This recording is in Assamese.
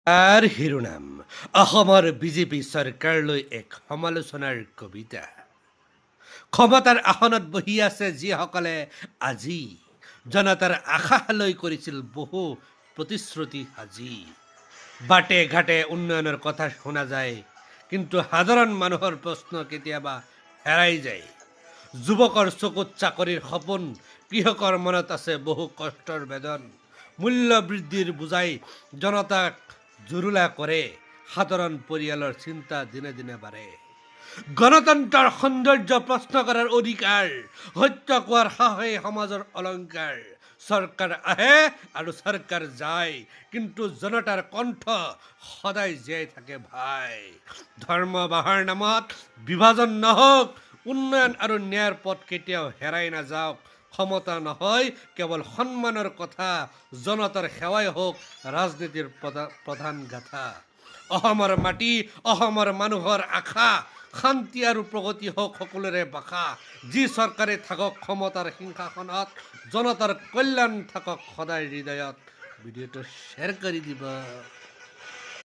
আৰ শিৰোনাম অসমৰ বিজেপি চৰকাৰলৈ এক সমালোচনাৰ কবিতা। ক্ষমতাৰ আসনত বহি আছে যিসকলে আজি জনতাৰ আশালৈ কৰিছিল বহু প্ৰতিশ্ৰুতি সাজি। বাটে ঘাটে উন্নয়নৰ কথা শুনা যায়, কিন্তু সাধাৰণ মানুহৰ প্ৰশ্ন কেতিয়াবা হেৰাই যায়। যুৱকৰ চকুত চাকৰিৰ সপোন, কৃষকৰ মনত আছে বহু কষ্টৰ বেদন। মূল্য বৃদ্ধিৰ বুজাই জনতাক জুৰুলা কৰে, সাধাৰণ পৰিয়ালৰ চিন্তা দিনে দিনে বাঢ়ে। গণতন্ত্ৰৰ সৌন্দৰ্য প্ৰশ্ন কৰাৰ অধিকাৰ, সত্য কোৱাৰ সাহসেই সমাজৰ অলংকাৰ। চৰকাৰ আহে আৰু চৰকাৰ যায়, কিন্তু জনতাৰ কণ্ঠ সদায় জীয়াই থাকে ভাই। ধৰ্ম বাহৰ নামত বিভাজন নহওক, উন্নয়ন আৰু ন্যায়ৰ পথ কেতিয়াও হেৰাই নাযাওক। ক্ষমতা নহয় কেৱল সন্মানৰ কথা, জনতাৰ সেৱাই হওক ৰাজনীতিৰ প্ৰধান গাথা। অসমৰ মাটি, অসমৰ মানুহৰ আশা, শান্তি আৰু প্ৰগতি হওক সকলোৰে বাসা। যি চৰকাৰে থাকক ক্ষমতাৰ সিংহাসনত, জনতাৰ কল্যাণ থাকক সদায় হৃদয়ত। ভিডিঅ'টো শ্বেয়াৰ কৰি দিব।